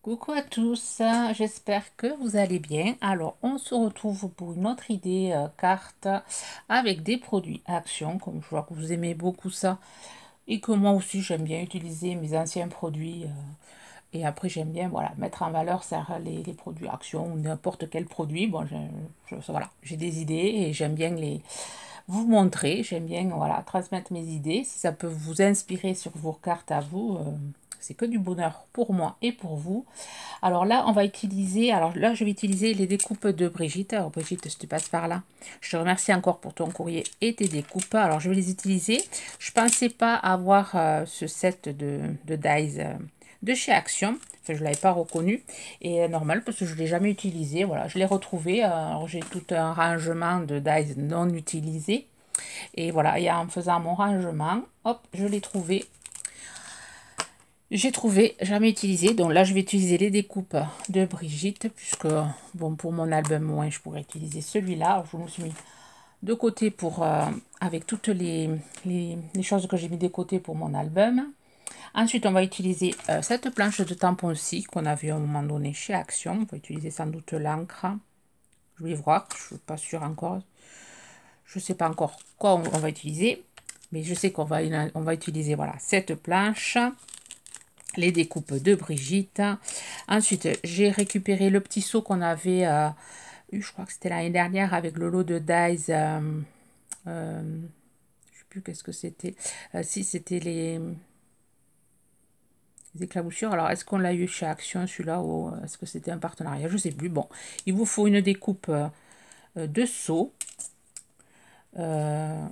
Coucou à tous, j'espère que vous allez bien. Alors, on se retrouve pour une autre idée carte avec des produits Action, comme je vois que vous aimez beaucoup ça et que moi aussi j'aime bien utiliser mes anciens produits et après j'aime bien voilà, mettre en valeur les produits Action ou n'importe quel produit. Bon, voilà, j'ai des idées et j'aime bien les vous montrer, j'aime bien voilà, transmettre mes idées. Si ça peut vous inspirer sur vos cartes à vous, c'est que du bonheur pour moi et pour vous. Alors là, on va utiliser, alors là, je vais utiliser les découpes de Brigitte. Alors Brigitte, si tu passes par là, je te remercie encore pour ton courrier et tes découpes. Alors je vais les utiliser. Je pensais pas avoir ce set de dies de chez Action. Enfin, je ne l'avais pas reconnu. Et normal, parce que je ne l'ai jamais utilisé. Voilà, je l'ai retrouvé. Alors j'ai tout un rangement de dies non utilisés. Et voilà, et en faisant mon rangement, hop, je l'ai trouvé. J'ai trouvé, jamais utilisé. Donc là, je vais utiliser les découpes de Brigitte, puisque, bon, pour mon album, moi, je pourrais utiliser celui-là. Je me suis mis de côté pour, avec toutes les choses que j'ai mis de côté pour mon album. Ensuite, on va utiliser cette planche de tampon-ci qu'on a vu à un moment donné chez Action. On va utiliser sans doute l'encre. Je vais voir, je ne suis pas sûre encore. Je ne sais pas encore quoi on va utiliser, mais je sais on va utiliser voilà, cette planche. Les découpes de Brigitte. Ensuite, j'ai récupéré le petit seau qu'on avait eu, je crois que c'était l'année dernière, avec le lot de dies. Je ne sais plus qu'est-ce que c'était. Si, c'était les éclaboussures. Alors, est-ce qu'on l'a eu chez Action, celui-là, ou est-ce que c'était un partenariat? Je ne sais plus. Bon, il vous faut une découpe de seau. Là,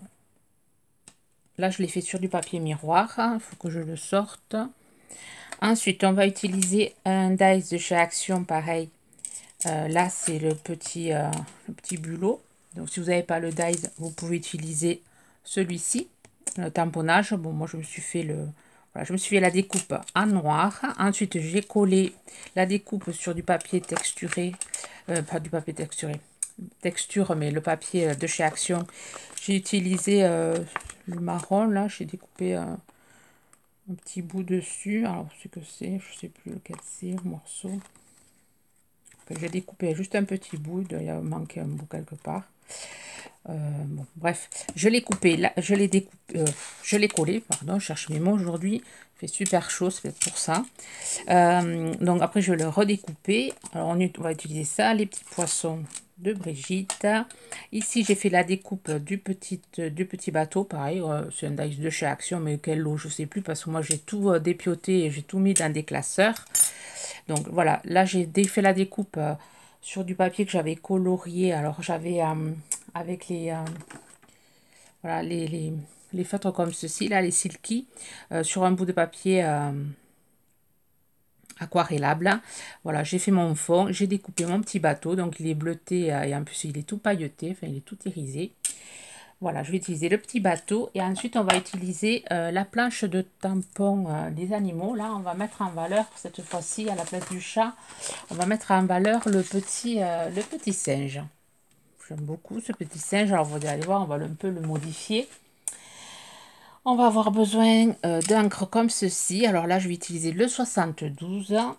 je l'ai fait sur du papier miroir. Il faut que je le sorte. Ensuite, on va utiliser un dies de chez Action, pareil. Là, c'est le petit bulot. Donc, si vous n'avez pas le dies, vous pouvez utiliser celui-ci, le tamponnage. Bon, moi, voilà, je me suis fait la découpe en noir. Ensuite, j'ai collé la découpe sur du papier texturé. Pas du papier texturé. Texture, mais le papier de chez Action. J'ai utilisé le marron, là. J'ai découpé un petit bout dessus. Alors, ce que c'est, je sais plus lequel c'est, le morceau. Enfin, j'ai découpé juste un petit bout, il doit y manquer un bout quelque part. Bon, bref, je l'ai coupé, là, je l'ai découpé, je l'ai collé, pardon, je cherche mes mots aujourd'hui. Il fait super chaud, c'est pour ça. Donc après, je vais le redécouper. Alors, on va utiliser ça, les petits poissons de Brigitte. Ici, j'ai fait la découpe du petit bateau, pareil, c'est un dice de chez Action, mais quel lot, je sais plus, parce que moi, j'ai tout dépioté et j'ai tout mis dans des classeurs. Donc voilà, là j'ai fait la découpe sur du papier que j'avais colorié. Alors j'avais avec voilà, les feutres comme ceci, là, les silky, sur un bout de papier aquarellable. Voilà, j'ai fait mon fond, j'ai découpé mon petit bateau, donc il est bleuté et en plus il est tout pailleté, enfin il est tout irisé. Voilà, je vais utiliser le petit bateau et ensuite on va utiliser la planche de tampon des animaux. Là, on va mettre en valeur, cette fois-ci, à la place du chat, on va mettre en valeur le petit singe. J'aime beaucoup ce petit singe. Alors, vous allez voir, on va un peu le modifier. On va avoir besoin d'encre comme ceci. Alors là, je vais utiliser le 72, un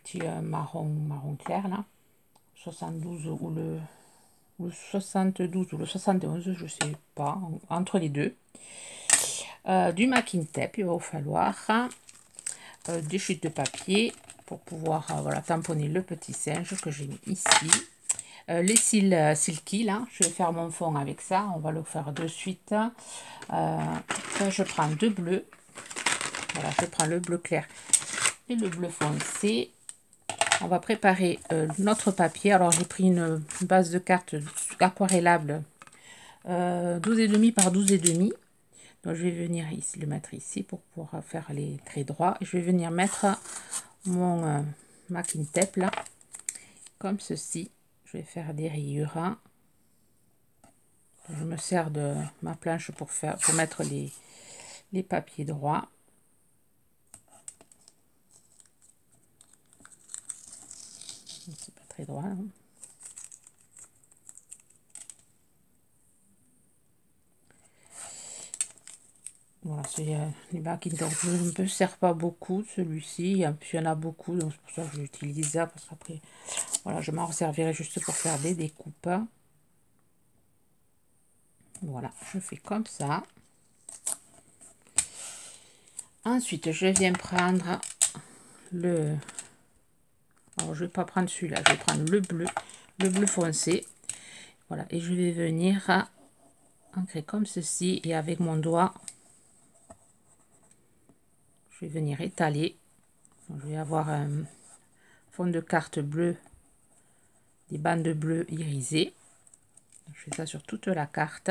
petit marron clair là. 72 ou le 72 ou le 71, je sais pas, entre les deux. Du masking tape, il va vous falloir des chutes de papier pour pouvoir voilà, tamponner le petit singe que j'ai mis ici. Les cils silky, là, je vais faire mon fond avec ça, on va le faire de suite. Ça, je prends deux bleus, voilà, je prends le bleu clair et le bleu foncé. On va préparer notre papier. Alors, j'ai pris une base de cartes aquarellable 12,5 par 12,5. Donc, je vais venir ici, le mettre ici pour pouvoir faire les traits droits. Je vais venir mettre mon masking tape là, comme ceci. Je vais faire des rayures. Je me sers de ma planche pour mettre les papiers droits. C'est pas très droit, hein. Voilà, c'est les Macintosh. Je ne me sers pas beaucoup de celui-ci. Puis il y en a beaucoup, donc c'est pour ça que j'utilise ça. Parce qu'après, voilà, je m'en servirai juste pour faire des découpes. Voilà, je fais comme ça. Ensuite, je viens prendre le... Alors, je vais pas prendre celui-là, je vais prendre le bleu foncé. Voilà, et je vais venir ancrer comme ceci. Et avec mon doigt, je vais venir étaler. Donc, je vais avoir un fond de carte bleu, des bandes bleues irisées. Je fais ça sur toute la carte.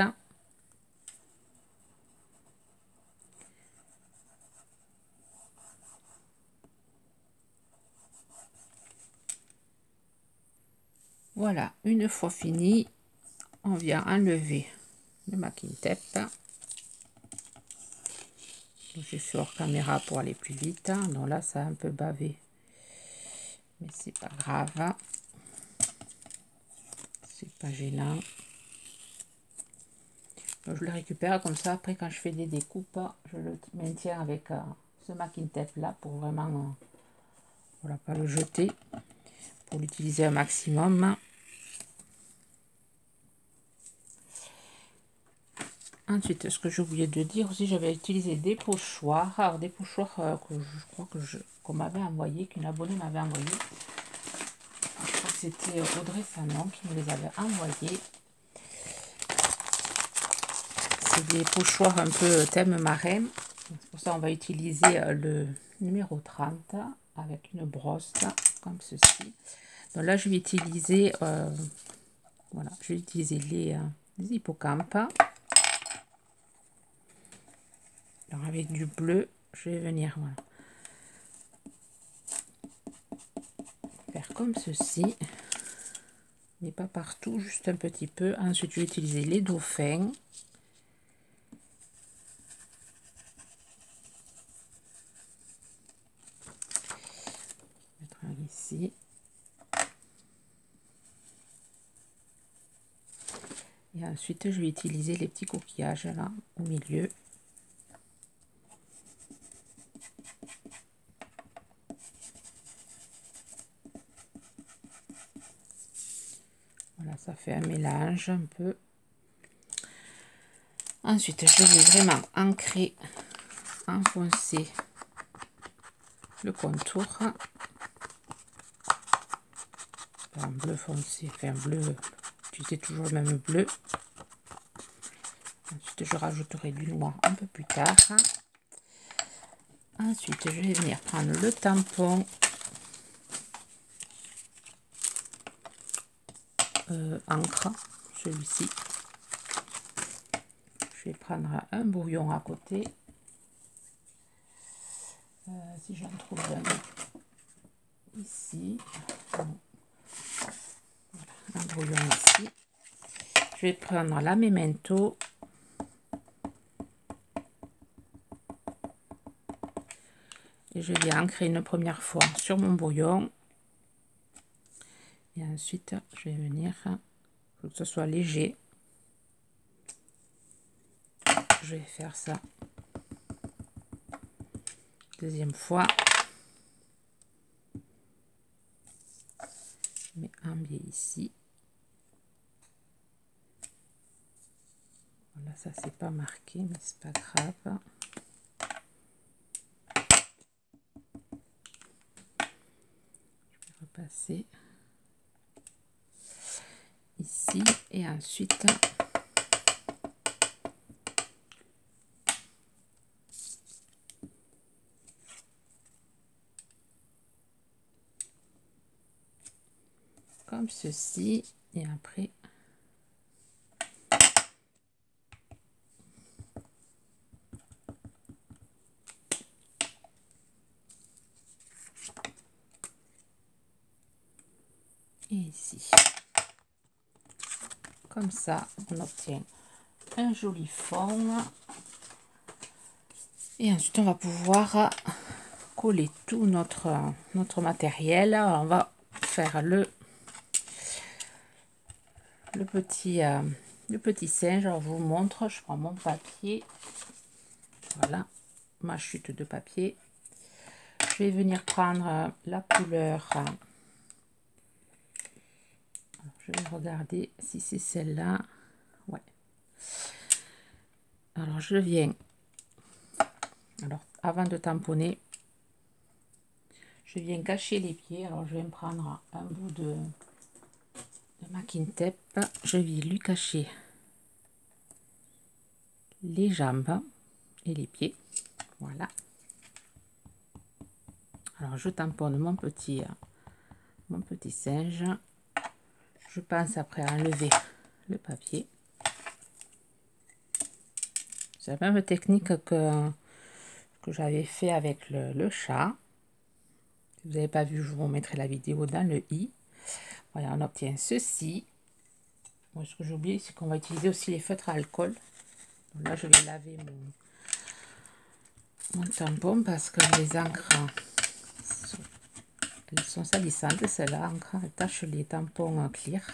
Voilà, une fois fini, on vient enlever le masking tape. Je suis hors caméra pour aller plus vite. Donc là, ça a un peu bavé, mais c'est pas grave. C'est pas gênant. Donc, je le récupère comme ça. Après, quand je fais des découpes, je le maintiens avec ce masking tape là pour vraiment, voilà, pas le jeter, pour l'utiliser un maximum. Ensuite, ce que j'ai oublié de dire aussi, j'avais utilisé des pochoirs. Alors, des pochoirs que je crois qu'on m'avait envoyé, qu'une abonnée m'avait envoyé. Je crois que c'était Audrey Sanon qui me les avait envoyés. C'est des pochoirs un peu thème marin. Pour ça, on va utiliser le numéro 30 avec une brosse comme ceci. Donc là, je vais utiliser, voilà, je vais utiliser les hippocampes. Alors avec du bleu, je vais venir, voilà, faire comme ceci, mais pas partout, juste un petit peu. Ensuite, je vais utiliser les dauphins. Mettre un ici. Et ensuite, je vais utiliser les petits coquillages là au milieu. Voilà, ça fait un mélange un peu. Ensuite, je vais vraiment ancrer, enfoncer le contour en bleu foncé, enfin bleu, utilisez toujours le même bleu. Ensuite, je rajouterai du noir un peu plus tard. Ensuite, je vais venir prendre le tampon encre, celui-ci. Je vais prendre un brouillon à côté. Si j'en trouve un ici. Un brouillon ici. Je vais prendre la Memento. Et je vais ancrer une première fois sur mon brouillon. Et ensuite, je vais venir, pour que ce soit léger. Je vais faire ça. Deuxième fois. Je mets un biais ici. Voilà, ça c'est pas marqué, mais c'est pas grave. Je vais repasser ici et ensuite comme ceci et après et ici. Comme ça, on obtient un joli fond. Et ensuite, on va pouvoir coller tout notre matériel. Alors, on va faire le petit singe. Alors, je vous montre. Je prends mon papier. Voilà, ma chute de papier. Je vais venir prendre la couleur. Alors, je vais regarder si c'est celle-là. Ouais. Alors, je viens. Alors, avant de tamponner, je viens cacher les pieds. Alors, je vais me prendre un bout de masking tape. Je vais lui cacher les jambes et les pieds. Voilà. Alors, je tamponne mon petit singe. Je pense après à enlever le papier. C'est la même technique que j'avais fait avec le chat. Si vous n'avez pas vu, je vous mettrai la vidéo dans le i. Voilà, on obtient ceci. Moi, ce que j'ai oublié, c'est qu'on va utiliser aussi les feutres à alcool. Donc là, je vais laver mon tampon parce que les encres elles sont salissantes. Celle-là, encre, elle tâche les tampons clear.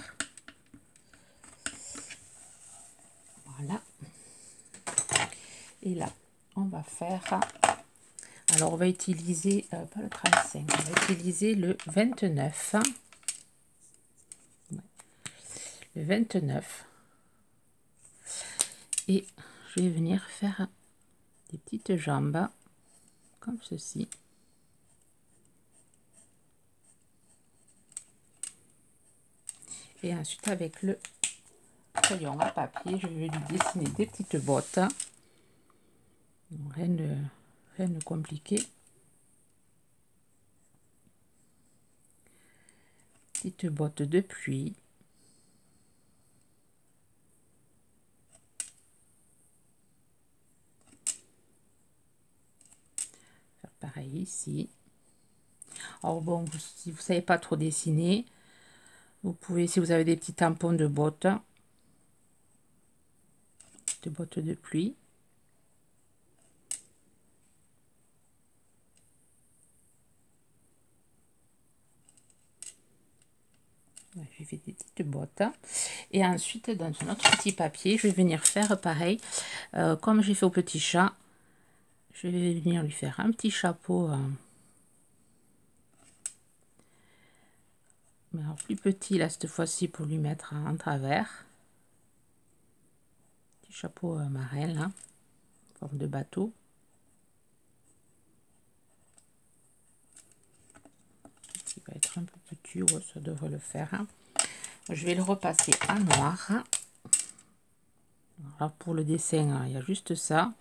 Voilà. Et là, on va faire... Alors, on va utiliser, pas le 35, on va utiliser le 29. Ouais. Le 29. Et je vais venir faire des petites jambes, comme ceci. Et ensuite, avec le crayon à papier, je vais lui dessiner des petites bottes. Rien de compliqué. Petites bottes de pluie. Faire pareil ici. Alors bon, si vous ne savez pas trop dessiner, vous pouvez, si vous avez des petits tampons de bottes de pluie. J'ai fait des petites bottes. Et ensuite, dans un autre petit papier, je vais venir faire pareil. Comme j'ai fait au petit chat, je vais venir lui faire un petit chapeau. Mais alors plus petit, là, cette fois-ci, pour lui mettre en travers. Petit chapeau marin, là, en forme de bateau. Il va être un peu petit, ouais, ça devrait le faire. Je vais le repasser en noir. Alors pour le dessin, il y a juste ça.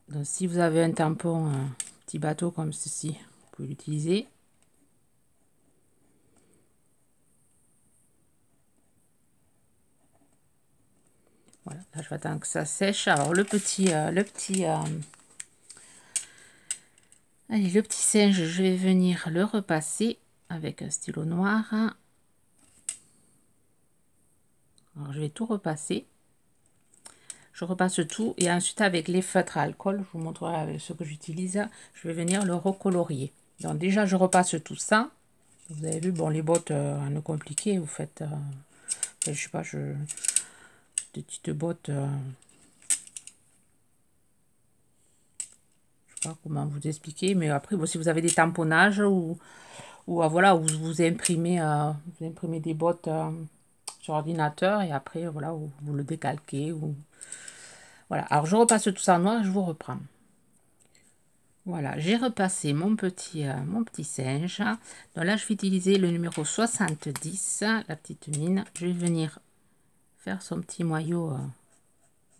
Donc si vous avez un tampon, un petit bateau comme ceci, vous pouvez l'utiliser. Voilà, là je vais attendre que ça sèche. Alors le petit singe, je vais venir le repasser avec un stylo noir. Alors je vais tout repasser. Je repasse tout et ensuite avec les feutres à alcool, je vous montrerai avec ce que j'utilise, je vais venir le recolorier. Donc déjà je repasse tout ça. Vous avez vu, bon les bottes, rien de compliqué, vous faites, je sais pas, des petites bottes, je sais pas comment vous expliquer, mais après bon, si vous avez des tamponnages ou voilà, où vous imprimez des bottes sur ordinateur et après voilà, vous le décalquez ou voilà. Alors je repasse tout ça en noir et je vous reprends. Voilà, j'ai repassé mon petit singe. Donc là, je vais utiliser le numéro 70, la petite mine. Je vais venir faire son petit moyeu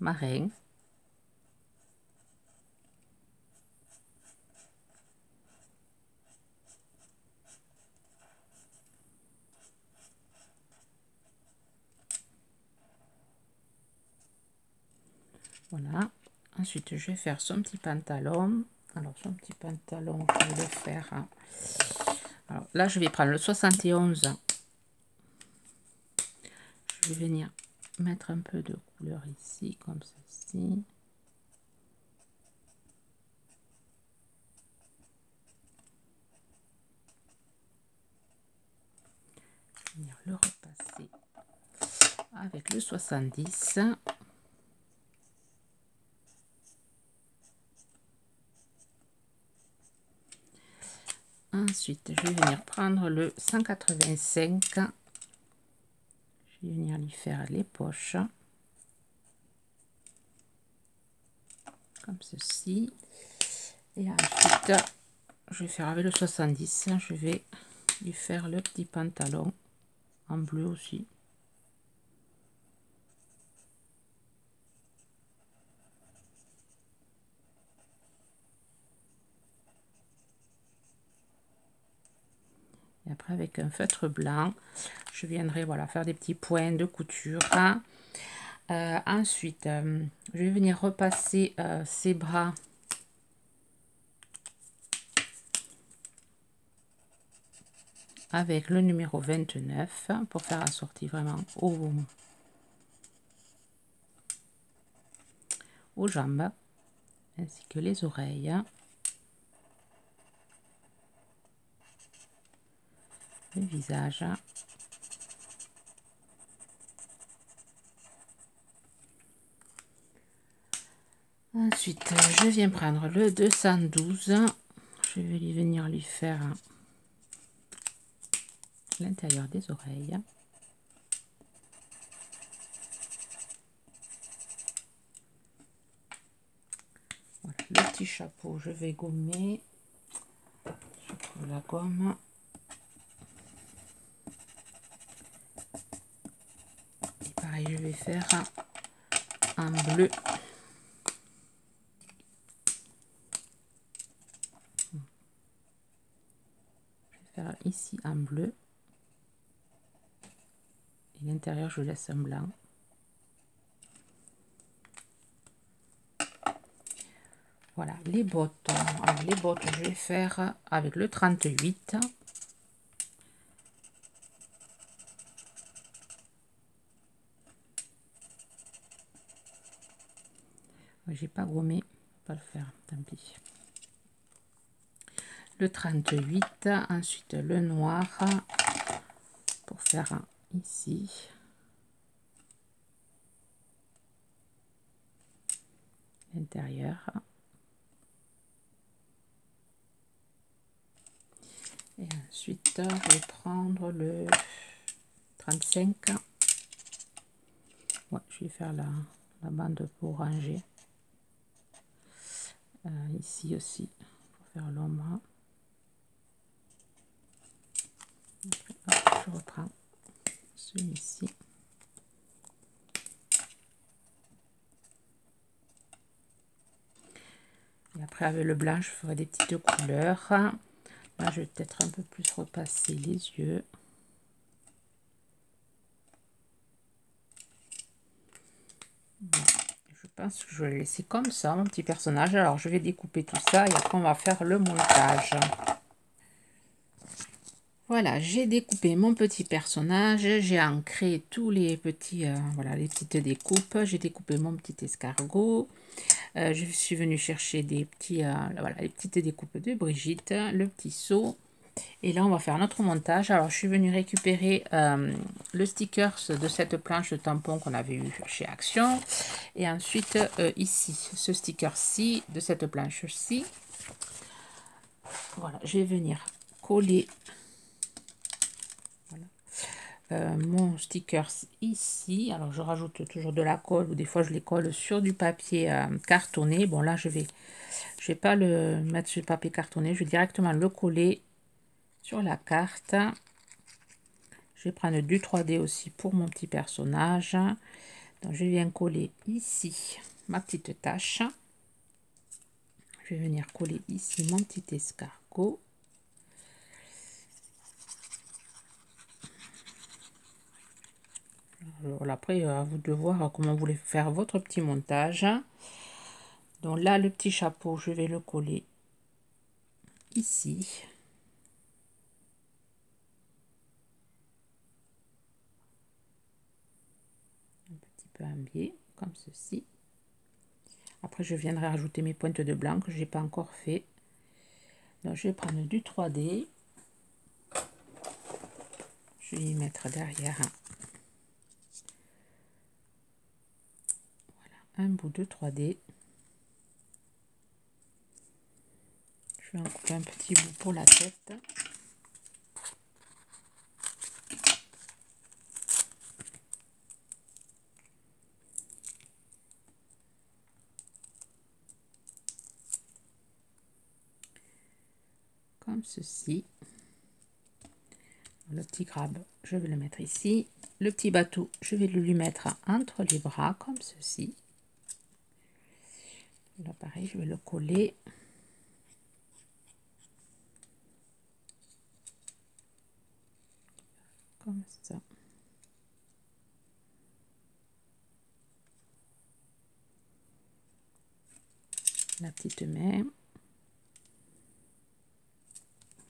marin. Voilà. Ensuite, je vais faire son petit pantalon. Alors, son petit pantalon, je vais le faire. Alors là, je vais prendre le 71. Je vais venir mettre un peu de couleur ici, comme ceci. Je vais venir le repasser avec le 70. Ensuite, je vais venir prendre le 185. Je vais venir lui faire les poches. Comme ceci. Et ensuite, je vais faire avec le 70. Je vais lui faire le petit pantalon en bleu aussi. Et après, avec un feutre blanc, je viendrai voilà, faire des petits points de couture. Ensuite, je vais venir repasser ses bras avec le numéro 29 pour faire assortir vraiment aux jambes ainsi que les oreilles, le visage. Ensuite, je viens prendre le 212. Je vais venir lui faire l'intérieur des oreilles. Voilà, le petit chapeau, je vais gommer. Je trouve la gomme. Et pareil, je vais faire un bleu. Faire ici en bleu et l'intérieur je laisse un blanc. Voilà les bottes. Alors, les bottes je vais faire avec le 38. J'ai pas gommé, pas le faire, tant pis. Le 38, ensuite le noir pour faire ici. L'intérieur. Et ensuite, je vais prendre le 35. Ouais, je vais faire la bande pour ranger. Ici aussi, pour faire l'ombre. Je reprends celui-ci. Et après, avec le blanc, je ferai des petites couleurs. Là, je vais peut-être un peu plus repasser les yeux. Voilà. Je pense que je vais le laisser comme ça, mon petit personnage. Alors, je vais découper tout ça et après, on va faire le montage. Voilà, j'ai découpé mon petit personnage. J'ai ancré tous les petits, voilà, les petites découpes. J'ai découpé mon petit escargot. Je suis venue chercher des petits, voilà, les petites découpes de Brigitte, le petit seau. Et là, on va faire notre montage. Alors, je suis venue récupérer le sticker de cette planche de tampon qu'on avait eu chez Action. Et ensuite, ici, ce sticker-ci, de cette planche-ci. Voilà, je vais venir coller mon sticker ici. Alors, je rajoute toujours de la colle ou des fois, je les colle sur du papier cartonné. Bon, là, je vais pas le mettre sur le papier cartonné. Je vais directement le coller sur la carte. Je vais prendre du 3D aussi pour mon petit personnage. Donc, je viens coller ici ma petite tache. Je vais venir coller ici mon petit escargot. Alors, après, à vous de voir comment vous voulez faire votre petit montage. Donc là, le petit chapeau, je vais le coller ici. Un petit peu un biais, comme ceci. Après, je viendrai rajouter mes pointes de blanc que je n'ai pas encore fait. Donc, je vais prendre du 3D. Je vais y mettre derrière voilà, un bout de 3D. Je Je vais en couper un petit bout pour la tête. Comme ceci. Le petit crabe, je vais le mettre ici. Le petit bateau, je vais le lui mettre entre les bras, comme ceci. Là, pareil, je vais le coller. Comme ça. La petite main.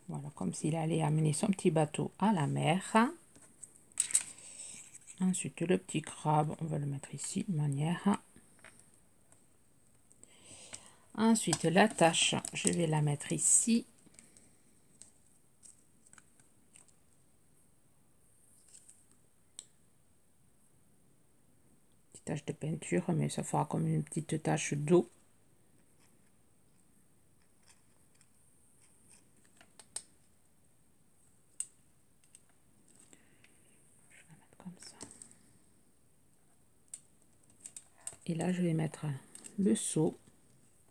Voilà, comme s'il allait amener son petit bateau à la mer. Ensuite, le petit crabe, on va le mettre ici de manière. Ensuite, la tache, je vais la mettre ici. Petite tache de peinture, mais ça fera comme une petite tache d'eau. Je vais la mettre comme ça. Et là, je vais mettre le seau.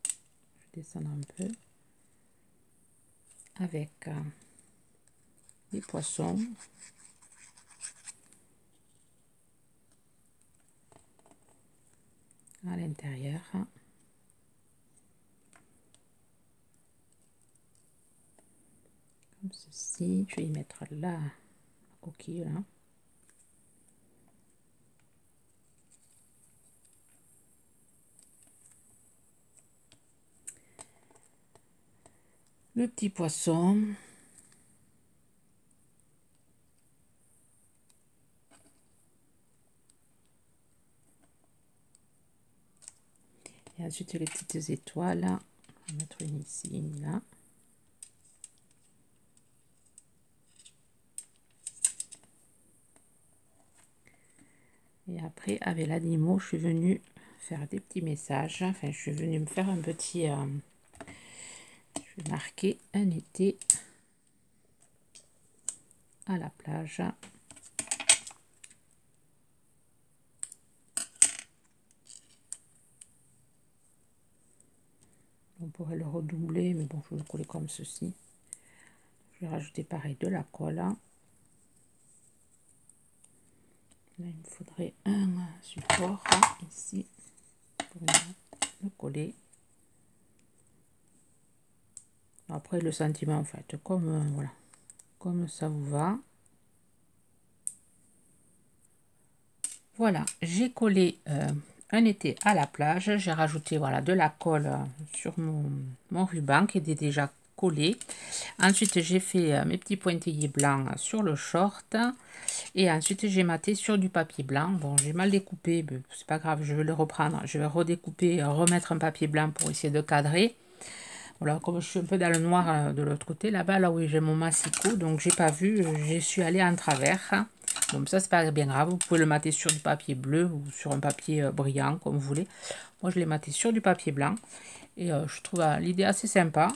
Je vais descendre un peu. Avec les poissons. À l'intérieur. Comme ceci. Je vais y mettre la coquille là. Le petit poisson. Et ensuite les petites étoiles. On va mettre une ici, une là. Et après, avec l'animaux, je suis venue faire des petits messages. Enfin, je suis venue me faire un petit... je vais marquer un été à la plage. On pourrait le redoubler, mais bon, je vais le coller comme ceci. Je vais rajouter pareil de la colle. Là, il me faudrait un support ici pour le coller. Après, le sentiment, en fait, comme voilà, comme ça vous va. Voilà, j'ai collé un été à la plage. J'ai rajouté voilà de la colle sur mon ruban qui était déjà collé. Ensuite, j'ai fait mes petits pointillés blancs sur le short. Et ensuite, j'ai maté sur du papier blanc. Bon, j'ai mal découpé, mais c'est pas grave, je vais le reprendre. Je vais redécouper, remettre un papier blanc pour essayer de cadrer. Voilà, comme je suis un peu dans le noir de l'autre côté, là-bas, là où j'ai mon massicot, donc j'ai pas vu, je suis allée en travers. Donc ça, c'est pas bien grave, vous pouvez le mater sur du papier bleu ou sur un papier brillant, comme vous voulez. Moi, je l'ai maté sur du papier blanc. Et je trouve l'idée assez sympa.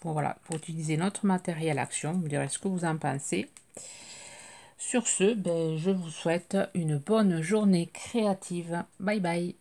Bon, voilà, pour utiliser notre matériel action, vous me direz ce que vous en pensez. Sur ce, ben, je vous souhaite une bonne journée créative. Bye bye.